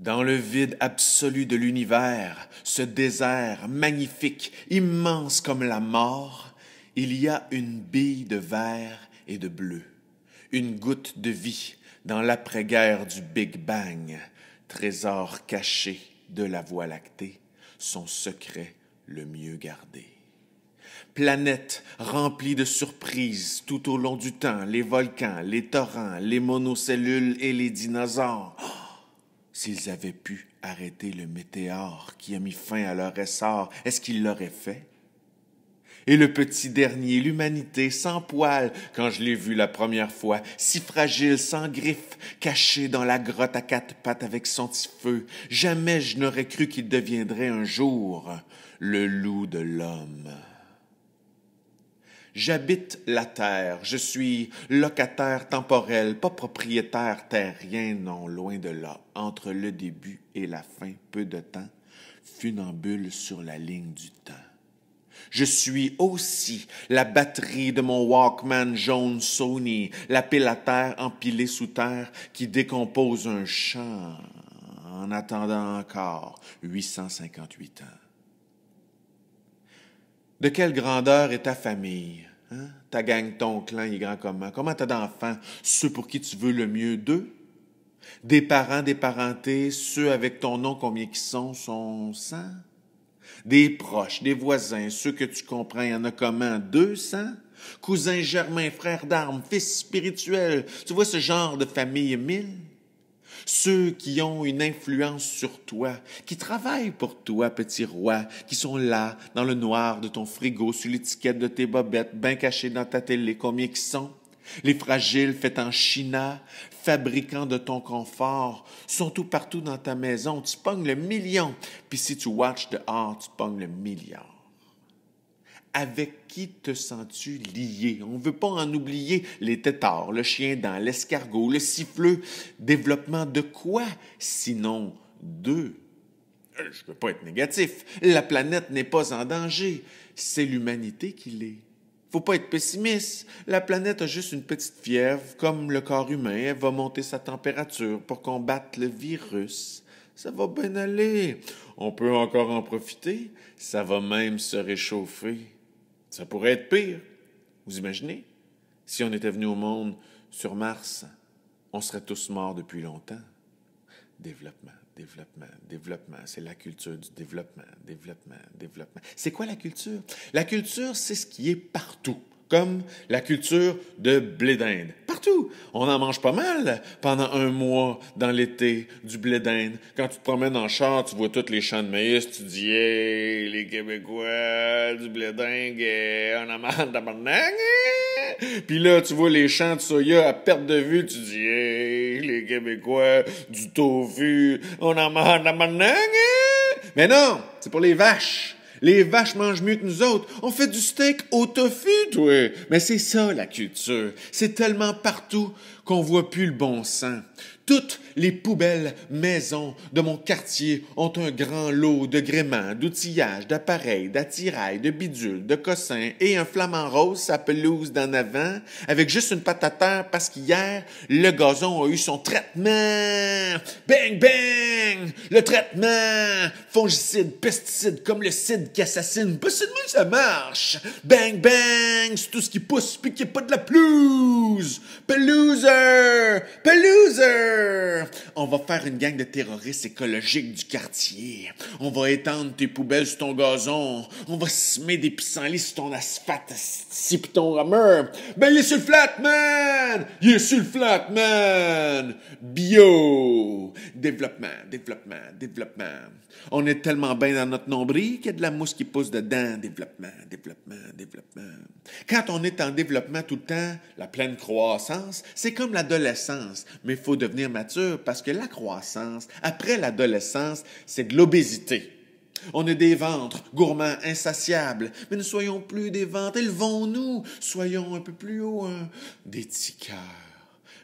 Dans le vide absolu de l'univers, ce désert magnifique, immense comme la mort, il y a une bille de vert et de bleu, une goutte de vie dans l'après-guerre du Big Bang, trésor caché de la Voie lactée, son secret le mieux gardé. Planète remplie de surprises tout au long du temps, les volcans, les torrents, les monocellules et les dinosaures. S'ils avaient pu arrêter le météore qui a mis fin à leur essor, est-ce qu'ils l'auraient fait? Et le petit dernier, l'humanité, sans poils, quand je l'ai vu la première fois, si fragile, sans griffes, caché dans la grotte à quatre pattes avec son petit feu, jamais je n'aurais cru qu'il deviendrait un jour le loup de l'homme. J'habite la terre, je suis locataire temporel, pas propriétaire terrien, non, loin de là. Entre le début et la fin, peu de temps, funambule sur la ligne du temps. Je suis aussi la batterie de mon Walkman jaune Sony, la pile à terre empilée sous terre qui décompose un chant en attendant encore 858 ans. De quelle grandeur est ta famille? Hein? Ta gang, ton clan, il est grand comment? Comment t'as d'enfants? Ceux pour qui tu veux le mieux d'eux? Des parents, des parentés, ceux avec ton nom, combien qui sont 100? Des proches, des voisins, ceux que tu comprends, il y en a comment? 200? Cousins germains, frères d'armes, fils spirituels, tu vois ce genre de famille 1000? Ceux qui ont une influence sur toi, qui travaillent pour toi, petit roi, qui sont là, dans le noir de ton frigo, sur l'étiquette de tes bobettes, bien cachés dans ta télé, combien qui sont? Les fragiles faits en China, fabricants de ton confort, sont tout partout dans ta maison. Tu pognes le million, puis si tu watches dehors, tu pognes le milliard. Avec qui te sens-tu lié? On ne veut pas en oublier les têtards, le chien-dent, l'escargot, le siffleux. Développement de quoi? Sinon d'eux. Je ne veux pas être négatif. La planète n'est pas en danger. C'est l'humanité qui l'est. Faut pas être pessimiste. La planète a juste une petite fièvre, comme le corps humain. Elle va monter sa température pour combattre le virus. Ça va bien aller. On peut encore en profiter. Ça va même se réchauffer. Ça pourrait être pire. Vous imaginez? Si on était venu au monde sur Mars, on serait tous morts depuis longtemps. Développement, développement, développement. C'est la culture du développement, développement, développement. C'est quoi la culture? La culture, c'est ce qui est partout. Comme la culture de blé d'Inde. Partout! On en mange pas mal pendant un mois dans l'été, du blé d'Inde. Quand tu te promènes en char, tu vois tous les champs de maïs, tu dis « Hey, les Québécois, du blé d'Inde, on en mange tabarnak! » Puis là, tu vois les champs de soya à perte de vue, tu dis « Hey, les Québécois, du tofu, on en mange tabarnak! » Mais non, c'est pour les vaches. Les vaches mangent mieux que nous autres. On fait du steak au tofu, toi. Mais c'est ça, la culture. C'est tellement partout qu'on voit plus le bon sens. Toutes les poubelles maisons de mon quartier ont un grand lot de gréements, d'outillage, d'appareils, d'attirails, de bidules, de cossins et un flamant rose, sa pelouse d'en avant, avec juste une patte à terre parce qu'hier, le gazon a eu son traitement. Bang, bang! Le traitement! Fongicide, pesticide, comme le cid qui assassine. Pas seulement ça marche! Bang, bang! C'est tout ce qui pousse puis qu'il n'y a pas de la pelouse! Pelouser! Pelouser! On va faire une gang de terroristes écologiques du quartier. On va étendre tes poubelles sur ton gazon. On va semer des pissenlits sur ton asphalte, si pis ton rameur. Ben, il est sur le Flatman! Il est sur le Flatman! Bio! Développement, développement, développement. On est tellement bien dans notre nombril qu'il y a de la mousse qui pousse dedans. Développement, développement, développement. Quand on est en développement tout le temps, la pleine croissance, c'est comme l'adolescence. Mais il faut devenir mature parce que la croissance, après l'adolescence, c'est de l'obésité. On est des ventres gourmands, insatiables, mais ne soyons plus des ventres, élevons-nous, soyons un peu plus haut, des petits cœurs.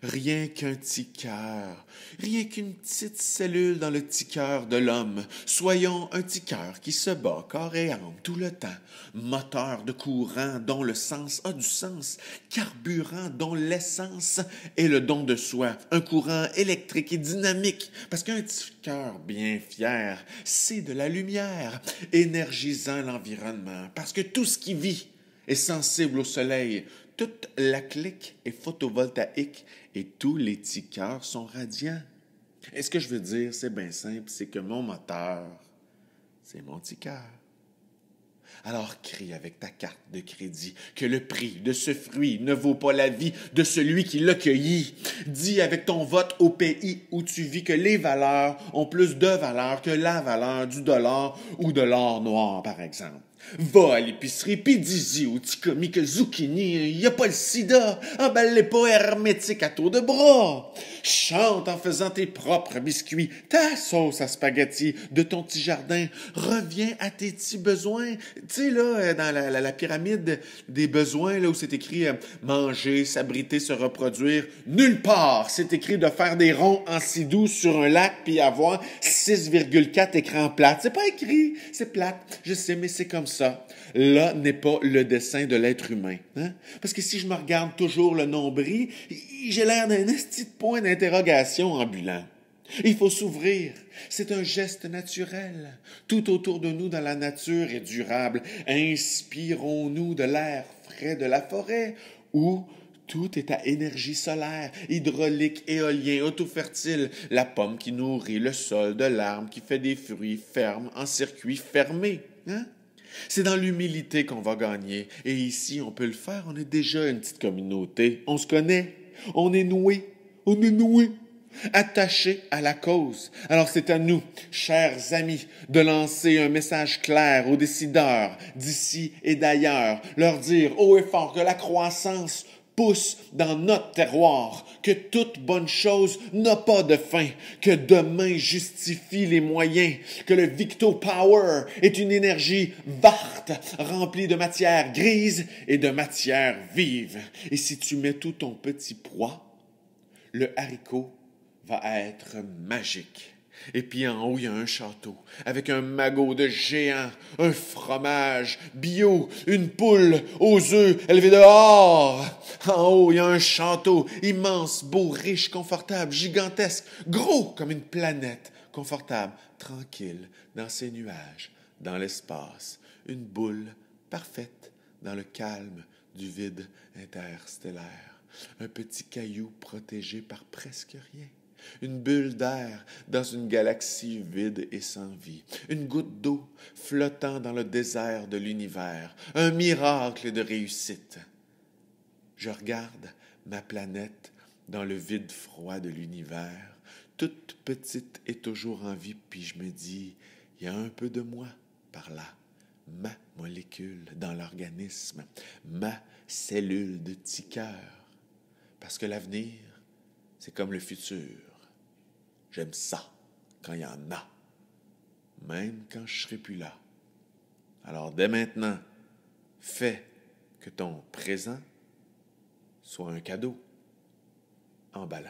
Rien qu'un petit cœur, rien qu'une petite cellule dans le petit cœur de l'homme. Soyons un petit cœur qui se bat corps et âme tout le temps, moteur de courant dont le sens a du sens, carburant dont l'essence est le don de soi, un courant électrique et dynamique, parce qu'un petit cœur bien fier, c'est de la lumière, énergisant l'environnement, parce que tout ce qui vit est sensible au soleil. Toute la clique est photovoltaïque et tous les petits cœurs sont radiants. Et ce que je veux dire, c'est bien simple, c'est que mon moteur, c'est mon petit cœur. Alors crie avec ta carte de crédit que le prix de ce fruit ne vaut pas la vie de celui qui l'a cueilli. Dis avec ton vote au pays où tu vis que les valeurs ont plus de valeur que la valeur du dollar ou de l'or noir, par exemple. Va à l'épicerie, pis dis-y au petit commis que zucchini, y a pas le sida, emballe-les pas hermétique à tour de bras. Chante en faisant tes propres biscuits, ta sauce à spaghetti de ton petit jardin. Reviens à tes petits besoins. Tu sais, là, dans la pyramide des besoins, là, où c'est écrit manger, s'abriter, se reproduire, nulle part c'est écrit de faire des ronds en sidou sur un lac puis avoir 6,4 écrans plates. C'est pas écrit, c'est plate. Je sais, mais c'est comme ça. Là n'est pas le dessein de l'être humain. Hein? Parce que si je me regarde toujours le nombril, j'ai l'air d'un petit point d'interrogation ambulant. Il faut s'ouvrir. C'est un geste naturel. Tout autour de nous dans la nature est durable. Inspirons-nous de l'air frais de la forêt où tout est à énergie solaire, hydraulique, éolien, auto-fertile. La pomme qui nourrit le sol de l'arbre qui fait des fruits fermes en circuit fermé. Hein? C'est dans l'humilité qu'on va gagner. Et ici, on peut le faire. On est déjà une petite communauté. On se connaît. On est noués. On est noués. Attachés à la cause. Alors c'est à nous, chers amis, de lancer un message clair aux décideurs d'ici et d'ailleurs. Leur dire haut et fort que la croissance pousse dans notre terroir, que toute bonne chose n'a pas de fin, que demain justifie les moyens, que le Victo Power est une énergie verte, remplie de matière grise et de matière vive. Et si tu mets tout ton petit poids, le haricot va être magique. Et puis en haut, il y a un château, avec un magot de géant, un fromage bio, une poule aux œufs élevés dehors. En haut, il y a un château, immense, beau, riche, confortable, gigantesque, gros comme une planète, confortable, tranquille, dans ses nuages, dans l'espace. Une boule parfaite dans le calme du vide interstellaire. Un petit caillou protégé par presque rien. Une bulle d'air dans une galaxie vide et sans vie. Une goutte d'eau flottant dans le désert de l'univers. Un miracle de réussite. Je regarde ma planète dans le vide froid de l'univers, toute petite et toujours en vie, puis je me dis, il y a un peu de moi par là. Ma molécule dans l'organisme, ma cellule de petit cœur. Parce que l'avenir, c'est comme le futur. J'aime ça quand il y en a, même quand je serai plus là. Alors dès maintenant, fais que ton présent soit un cadeau emballant.